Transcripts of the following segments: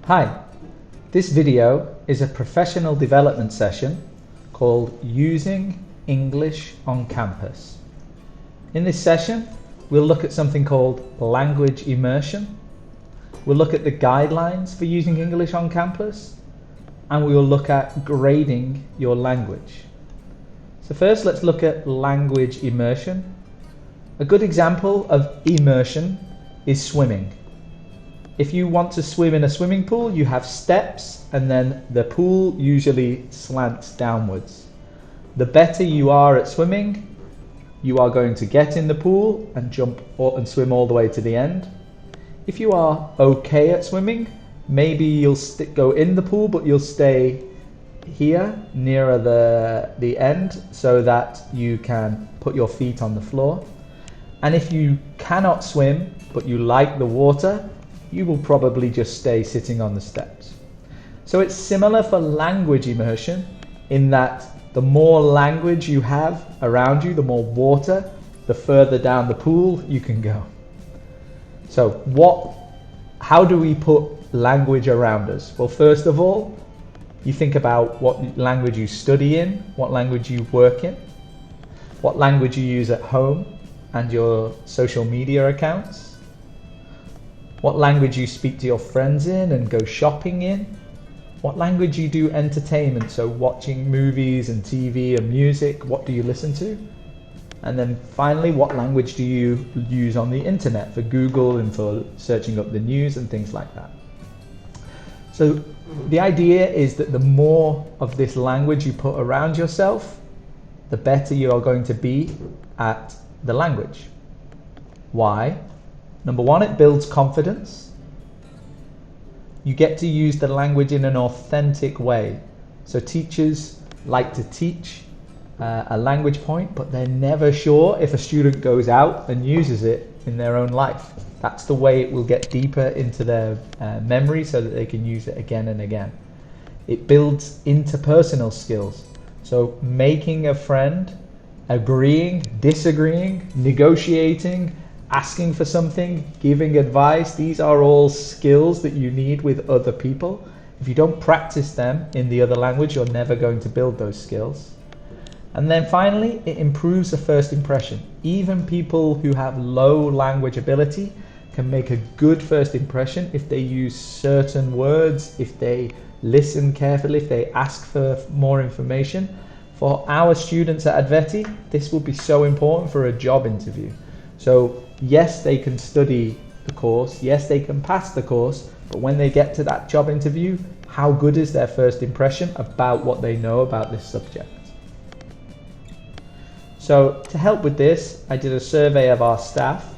Hi, this video is a professional development session called Using English on Campus. In this session, we'll look at something called language immersion. We'll look at the guidelines for using English on campus, and we will look at grading your language. So first, let's look at language immersion. A good example of immersion is swimming. If you want to swim in a swimming pool, you have steps and then the pool usually slants downwards. The better you are at swimming, you are going to get in the pool and jump and swim all the way to the end. If you are okay at swimming, maybe you'll go in the pool, but you'll stay here nearer the end so that you can put your feet on the floor. And if you cannot swim, but you like the water, you will probably just stay sitting on the steps. So it's similar for language immersion in that the more language you have around you, the more water, the further down the pool you can go. So how do we put language around us? Well, first of all, you think about what language you study in, what language you work in, what language you use at home and your social media accounts, what language you speak to your friends in and go shopping in, what language you do entertainment, so watching movies and TV and music, what do you listen to? And then finally, what language do you use on the internet for Google and for searching up the news and things like that? So the idea is that the more of this language you put around yourself, the better you are going to be at the language. Why? Number one, it builds confidence. You get to use the language in an authentic way. So teachers like to teach a language point, but they're never sure if a student goes out and uses it in their own life. That's the way it will get deeper into their memory so that they can use it again and again. It builds interpersonal skills. So making a friend, agreeing, disagreeing, negotiating, asking for something, giving advice, these are all skills that you need with other people. If you don't practice them in the other language, you're never going to build those skills. And then finally, it improves the first impression. Even people who have low language ability can make a good first impression if they use certain words, if they listen carefully, if they ask for more information. For our students at ADVETI, this will be so important for a job interview. So yes, they can study the course, yes, they can pass the course, but when they get to that job interview, how good is their first impression about what they know about this subject? So to help with this, I did a survey of our staff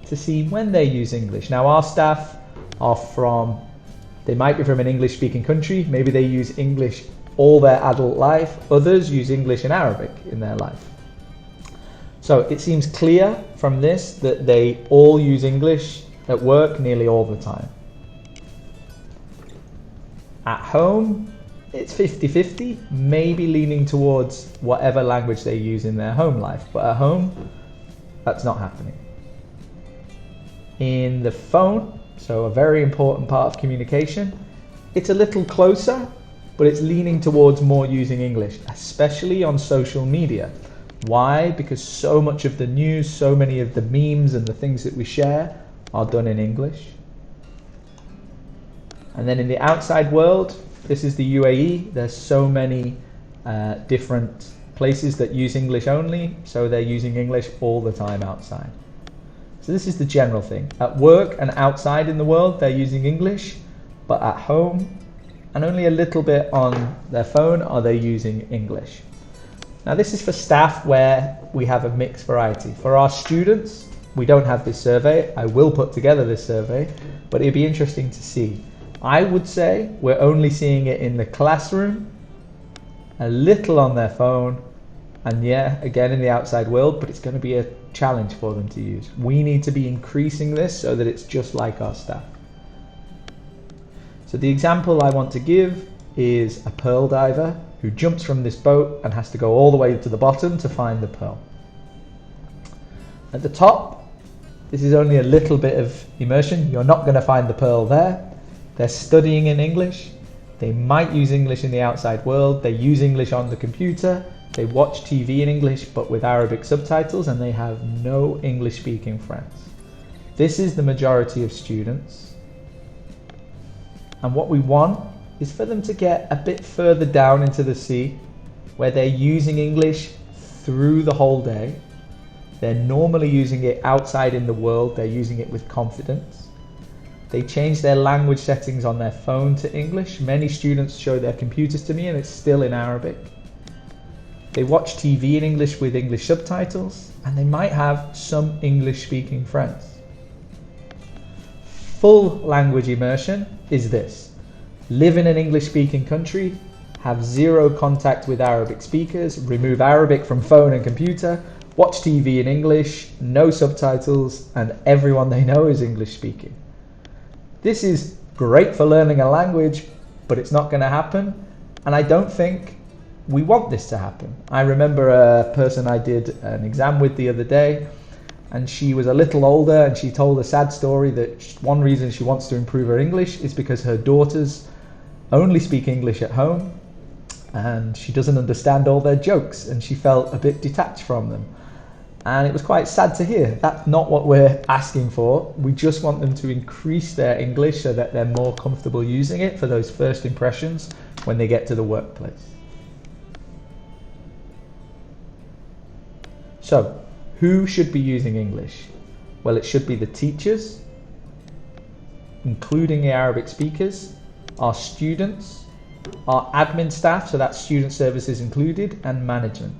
to see when they use English. Now our staff are they might be from an English speaking country, maybe they use English all their adult life, others use English and Arabic in their life. So it seems clear from this that they all use English at work nearly all the time. At home, it's 50-50, maybe leaning towards whatever language they use in their home life, but at home, that's not happening. In the phone, so a very important part of communication, it's a little closer, but it's leaning towards more using English, especially on social media. Why? Because so much of the news, so many of the memes and the things that we share are done in English. And then in the outside world, this is the UAE, there's so many different places that use English only, so they're using English all the time outside. So this is the general thing. At work and outside in the world, they're using English, but at home and only a little bit on their phone are they using English. Now this is for staff where we have a mixed variety. For our students, we don't have this survey. I will put together this survey, but it'd be interesting to see. I would say we're only seeing it in the classroom, a little on their phone, and yeah, again in the outside world, but it's going to be a challenge for them to use. We need to be increasing this so that it's just like our staff. So the example I want to give is a pearl diver who jumps from this boat and has to go all the way to the bottom to find the pearl. At the top, this is only a little bit of immersion. You're not going to find the pearl there. They're studying in English. They might use English in the outside world. They use English on the computer. They watch TV in English but with Arabic subtitles, and they have no English speaking friends. This is the majority of students. And what we want is for them to get a bit further down into the sea, where they're using English through the whole day. They're normally using it outside in the world. They're using it with confidence. They change their language settings on their phone to English. Many students show their computers to me and it's still in Arabic. They watch TV in English with English subtitles, and they might have some English speaking friends. Full language immersion is this: live in an English speaking country, have zero contact with Arabic speakers, remove Arabic from phone and computer, watch TV in English, no subtitles, and everyone they know is English speaking. This is great for learning a language, but it's not going to happen, and I don't think we want this to happen. I remember a person I did an exam with the other day, and she was a little older, and she told a sad story that one reason she wants to improve her English is because her daughters only speak English at home, and she doesn't understand all their jokes, and she felt a bit detached from them. And it was quite sad to hear. That's not what we're asking for. We just want them to increase their English so that they're more comfortable using it for those first impressions when they get to the workplace. So, who should be using English? Well, it should be the teachers, including the Arabic speakers, our students, our admin staff, so that's student services included, and management.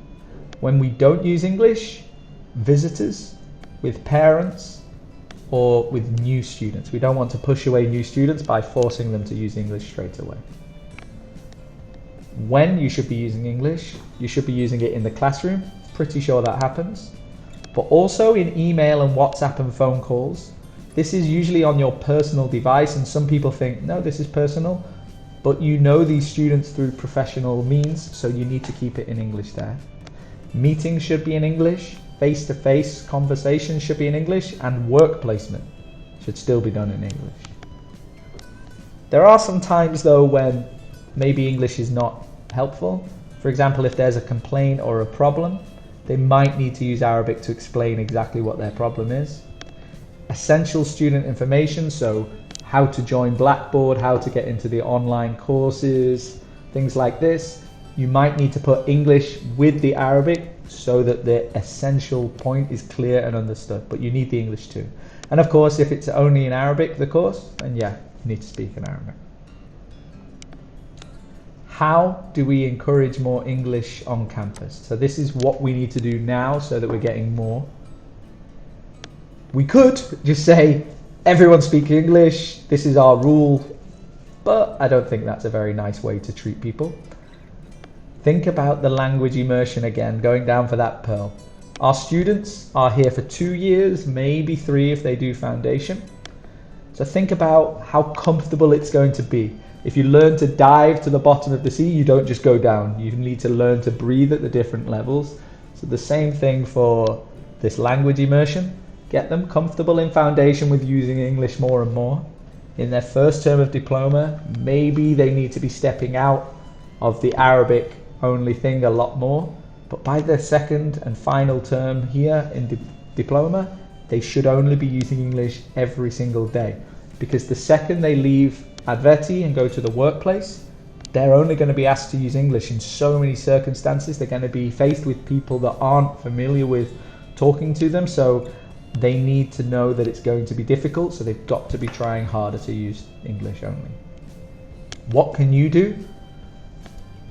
When we don't use English, visitors, with parents, or with new students. We don't want to push away new students by forcing them to use English straight away. When you should be using English, you should be using it in the classroom. Pretty sure that happens. But also in email and WhatsApp and phone calls. This is usually on your personal device, and some people think, no, this is personal, but you know these students through professional means, so you need to keep it in English there. Meetings should be in English, face-to-face conversations should be in English, and work placement should still be done in English. There are some times though when maybe English is not helpful. For example, if there's a complaint or a problem, they might need to use Arabic to explain exactly what their problem is. Essential student information, so how to join Blackboard, how to get into the online courses, things like this. You might need to put English with the Arabic so that the essential point is clear and understood, but you need the English too. And of course, if it's only in Arabic, the course, then yeah, you need to speak in Arabic. How do we encourage more English on campus? So this is what we need to do now so that we're getting more. We could just say, everyone speak English, this is our rule, but I don't think that's a very nice way to treat people. Think about the language immersion again, going down for that pearl. Our students are here for 2 years, maybe 3 if they do foundation. So think about how comfortable it's going to be. If you learn to dive to the bottom of the sea, you don't just go down. You need to learn to breathe at the different levels. So the same thing for this language immersion. Get them comfortable in foundation with using English more and more. In their first term of diploma, maybe they need to be stepping out of the Arabic only thing a lot more. But by their second and final term here in diploma, they should only be using English every single day. Because the second they leave ADVETI and go to the workplace, they're only going to be asked to use English in so many circumstances. They're going to be faced with people that aren't familiar with talking to them, so they need to know that it's going to be difficult, so they've got to be trying harder to use English only. What can you do?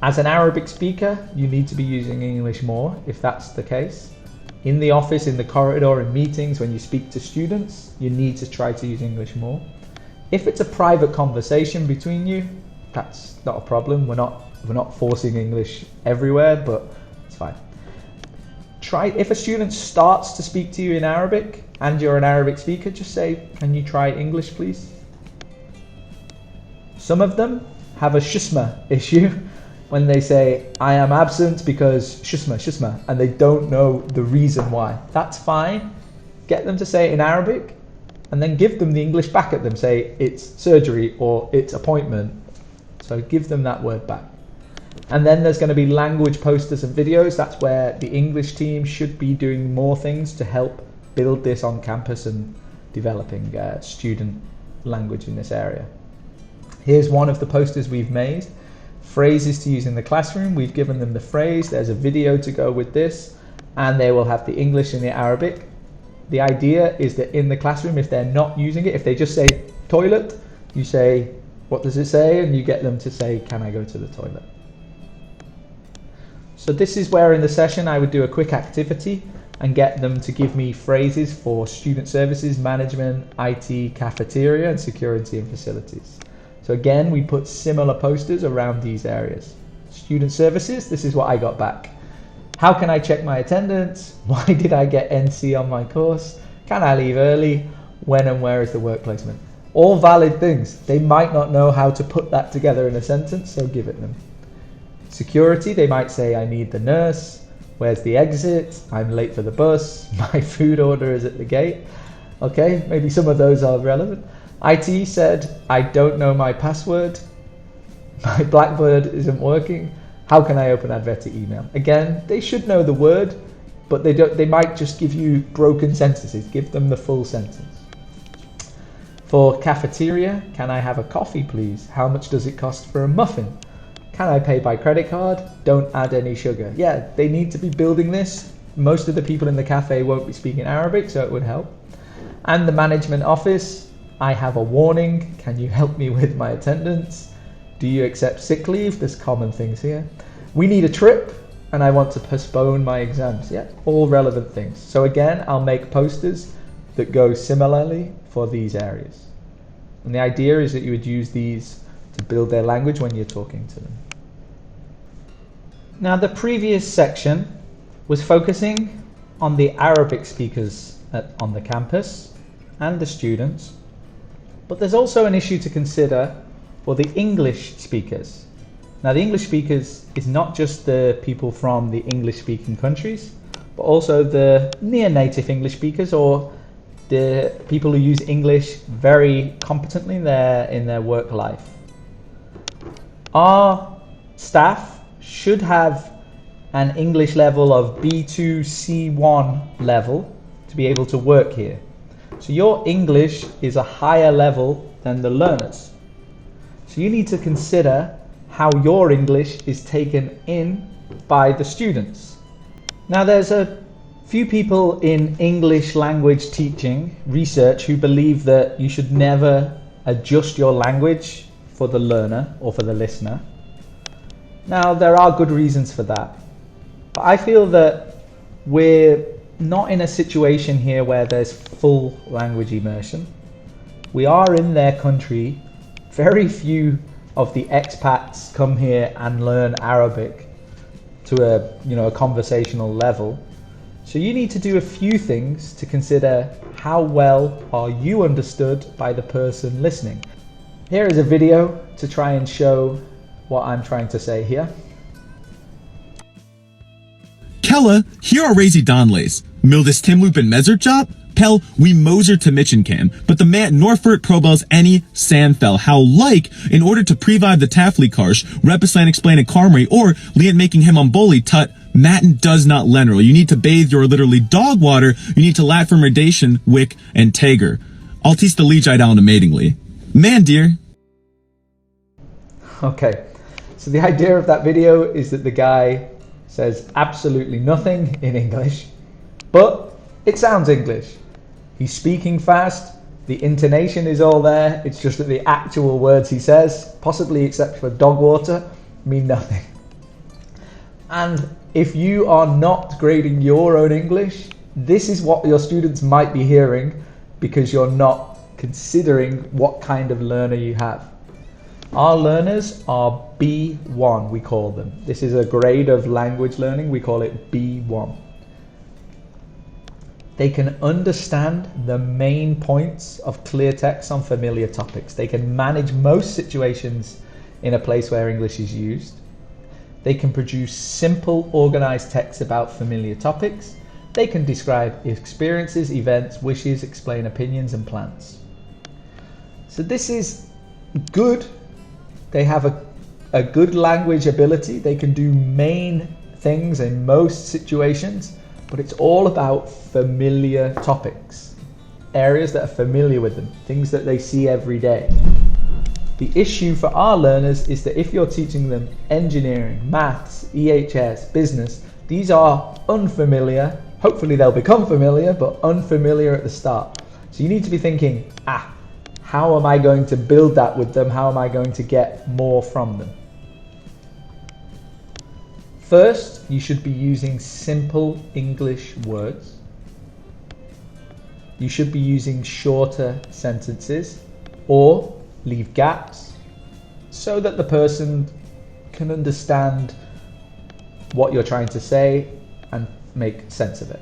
As an Arabic speaker, you need to be using English more, if that's the case. In the office, in the corridor, in meetings, when you speak to students, you need to try to use English more. If it's a private conversation between you, that's not a problem. We're not forcing English everywhere, but it's fine. If a student starts to speak to you in Arabic and you're an Arabic speaker, just say, can you try English, please? Some of them have a shusma issue when they say, I am absent because shusma, and they don't know the reason why. That's fine. Get them to say it in Arabic, and then give them the English back at them. Say it's surgery or it's appointment. So give them that word back. And then there's going to be language posters and videos. That's where the English team should be doing more things to help build this on campus and developing student language in this area. Here's one of the posters we've made. Phrases to use in the classroom. We've given them the phrase. There's a video to go with this, and they will have the English and the Arabic. The idea is that in the classroom, if they're not using it, if they just say toilet, you say, what does it say? And you get them to say, can I go to the toilet? So this is where in the session I would do a quick activity and get them to give me phrases for student services, management, IT, cafeteria, and security and facilities. So again, we put similar posters around these areas. Student services, this is what I got back. How can I check my attendance? Why did I get NC on my course? Can I leave early? When and where is the work placement? All valid things. They might not know how to put that together in a sentence, so give it them. Security, they might say, I need the nurse. Where's the exit? I'm late for the bus. My food order is at the gate. Okay, maybe some of those are relevant. IT said, I don't know my password. My Blackboard isn't working. How can I open ADVETI email? Again, they should know the word, but they might just give you broken sentences. Give them the full sentence. For cafeteria, can I have a coffee please? How much does it cost for a muffin? Can I pay by credit card? Don't add any sugar. Yeah, they need to be building this. Most of the people in the cafe won't be speaking Arabic, so it would help. And the management office, I have a warning. Can you help me with my attendance? Do you accept sick leave? There's common things here. We need a trip and I want to postpone my exams. Yeah, all relevant things. So again, I'll make posters that go similarly for these areas. And the idea is that you would use these to build their language when you're talking to them. Now, the previous section was focusing on the Arabic speakers on the campus and the students, but there's also an issue to consider for the English speakers. Now, the English speakers is not just the people from the English-speaking countries, but also the near-native English speakers or the people who use English very competently in their work life. Our staff should have an English level of B2 C1 level to be able to work here. So your English is a higher level than the learners. So you need to consider how your English is taken in by the students. Now, there's a few people in English language teaching research who believe that you should never adjust your language for the learner or for the listener. Now, there are good reasons for that, but I feel that we're not in a situation here where there's full language immersion. We are in their country. Very few of the expats come here and learn Arabic to a conversational level. So you need to do a few things to consider how well are you understood by the person listening. Here is a video to try and show what I'm trying to say here. Kella, here are Razy Donlays. Mildis Timloop and Mezerchop? Pel, we Moser to Michincam, but the man Norfert Probels any Sandfell, how like, in order to previve the Taffley Karsh, Repislan explain a Carmery, or Leon making him on Bully, tut, Matin does not Leneral. You need to bathe your literally dog water, you need to lat for Merdation, Wick, and Tager. I'll teach the Leech down amatingly. Man, dear. Okay, so the idea of that video is that the guy says absolutely nothing in English, but it sounds English. He's speaking fast, the intonation is all there, it's just that the actual words he says, possibly except for dog water, mean nothing. And if you are not grading your own English, this is what your students might be hearing because you're not considering what kind of learner you have. Our learners are B1, we call them. This is a grade of language learning, we call it B1. They can understand the main points of clear text on familiar topics. They can manage most situations in a place where English is used. They can produce simple, organized texts about familiar topics, They can describe experiences, events, wishes, explain opinions and plans. So this is good. They have a good language ability. They can do main things in most situations, but it's all about familiar topics, areas that are familiar with them, things that they see every day. The issue for our learners is that if you're teaching them engineering, maths, EHS, business, these are unfamiliar. Hopefully they'll become familiar, but unfamiliar at the start. So you need to be thinking, how am I going to build that with them? How am I going to get more from them? First, you should be using simple English words. You should be using shorter sentences or leave gaps so that the person can understand what you're trying to say and make sense of it.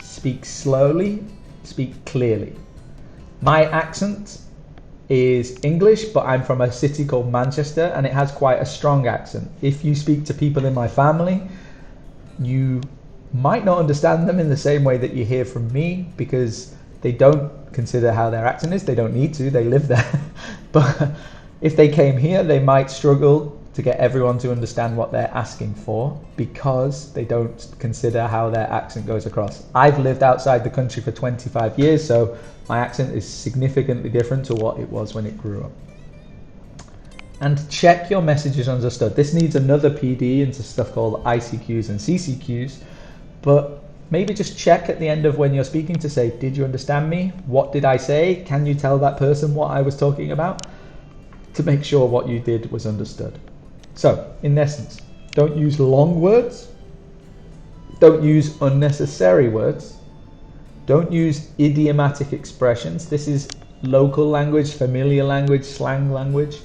Speak slowly, speak clearly. My accent is English, but I'm from a city called Manchester and it has quite a strong accent. If you speak to people in my family, you might not understand them in the same way that you hear from me because they don't consider how their accent is. They don't need to, they live there. But if they came here, they might struggle to get everyone to understand what they're asking for because they don't consider how their accent goes across. I've lived outside the country for 25 years, so my accent is significantly different to what it was when it grew up. And check your message is understood. This needs another PD into stuff called ICQs and CCQs, but maybe just check at the end of when you're speaking to say, did you understand me? What did I say? Can you tell that person what I was talking about? To make sure what you did was understood. So, in essence, don't use long words. Don't use unnecessary words. Don't use idiomatic expressions. This is local language, familiar language, slang language.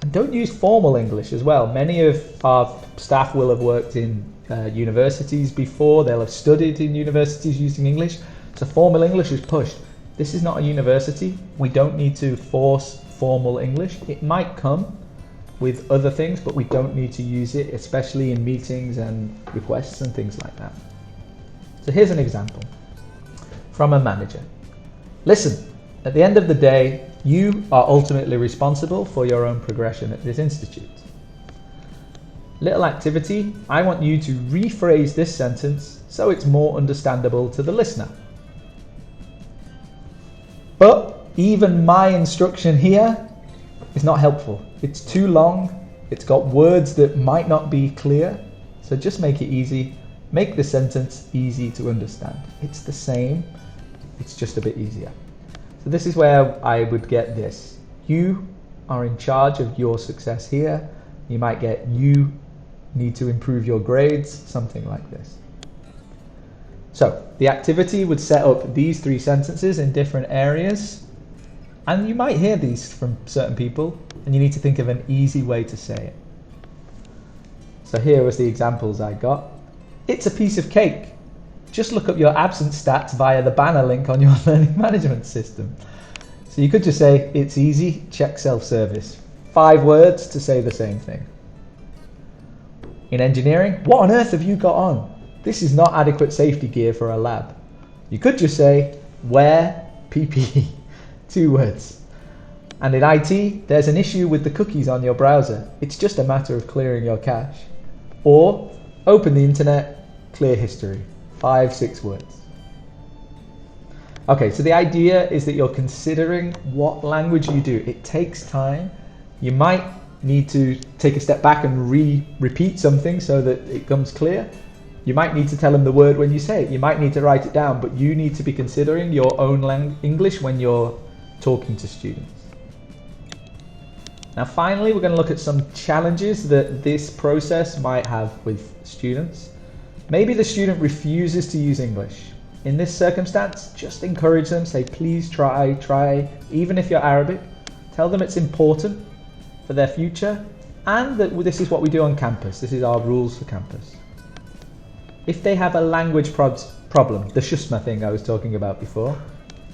And don't use formal English as well. Many of our staff will have worked in universities before. They'll have studied in universities using English. So formal English is pushed. This is not a university. We don't need to force formal English. It might come with other things, but we don't need to use it, especially in meetings and requests and things like that. So here's an example from a manager. Listen, at the end of the day, you are ultimately responsible for your own progression at this institute. Little activity, I want you to rephrase this sentence so it's more understandable to the listener. But even my instruction here is not helpful. It's too long, it's got words that might not be clear, so just make it easy. Make the sentence easy to understand. It's the same, it's just a bit easier. So this is where I would get this. You are in charge of your success here. You might get you need to improve your grades, something like this. So the activity would set up these three sentences in different areas. And you might hear these from certain people, and you need to think of an easy way to say it. So here was the examples I got. It's a piece of cake. Just look up your absence stats via the banner link on your learning management system. So you could just say, it's easy, check self-service. 5 words to say the same thing. In engineering, what on earth have you got on? This is not adequate safety gear for a lab. You could just say, wear PPE. 2 words. And in IT, there's an issue with the cookies on your browser. It's just a matter of clearing your cache. Or open the internet, clear history. 5-6 words. Okay, so the idea is that you're considering what language you do. It takes time. You might need to take a step back and repeat something so that it comes clear. You might need to tell them the word when you say it. You might need to write it down, but you need to be considering your own English when you're talking to students. Now finally, we're going to look at some challenges that this process might have with students. Maybe the student refuses to use English. In this circumstance, just encourage them, say please try, even if you're Arabic. Tell them it's important for their future and that this is what we do on campus. This is our rules for campus. If they have a language problem, the shusma thing I was talking about before,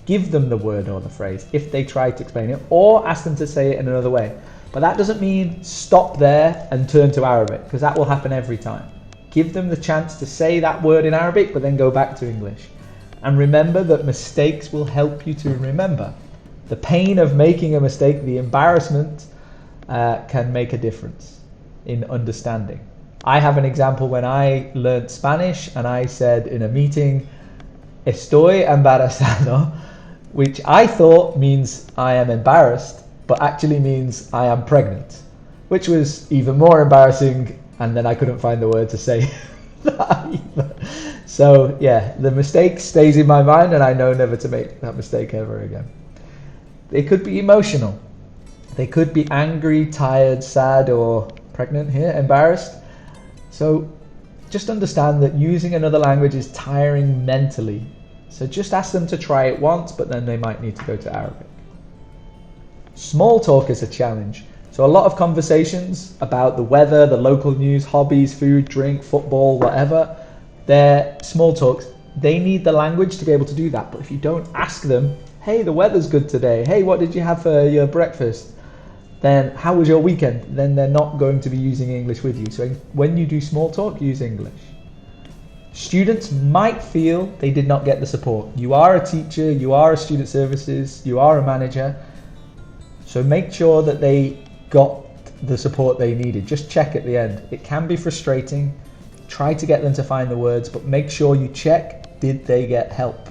give them the word or the phrase if they try to explain it, or ask them to say it in another way. But that doesn't mean stop there and turn to Arabic, because that will happen every time. Give them the chance to say that word in Arabic, but then go back to English. And remember that mistakes will help you to remember. The pain of making a mistake, the embarrassment, can make a difference in understanding. I have an example when I learned Spanish and I said in a meeting, estoy embarazado, which I thought means I am embarrassed, but actually means I am pregnant, which was even more embarrassing, and then I couldn't find the word to say that either. So yeah, the mistake stays in my mind and I know never to make that mistake ever again. They could be emotional. They could be angry, tired, sad, or pregnant here, embarrassed. So just understand that using another language is tiring mentally. So just ask them to try it once, but then they might need to go to Arabic. Small talk is a challenge. So a lot of conversations about the weather, the local news, hobbies, food, drink, football, whatever, they're small talks. They need the language to be able to do that. But if you don't ask them, hey, the weather's good today. Hey, what did you have for your breakfast? Then how was your weekend? Then they're not going to be using English with you. So when you do small talk, use English. Students might feel they did not get the support. You are a teacher, you are a student services, you are a manager. So make sure that they got the support they needed. Just check at the end. It can be frustrating. Try to get them to find the words, but make sure you check, did they get help?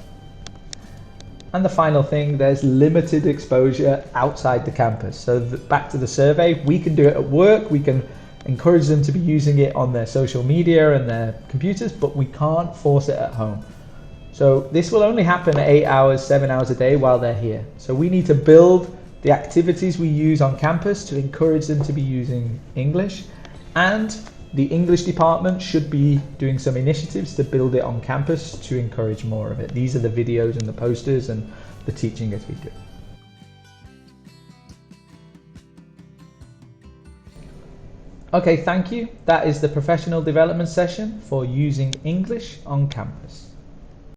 And the final thing, there's limited exposure outside the campus. So back to the survey, we can do it at work, we can encourage them to be using it on their social media and their computers, but we can't force it at home. So this will only happen 8 hours, 7 hours a day while they're here. So we need to build the activities we use on campus to encourage them to be using English, and the English department should be doing some initiatives to build it on campus to encourage more of it. These are the videos and the posters and the teaching as we do. Okay, thank you. That is the professional development session for using English on campus.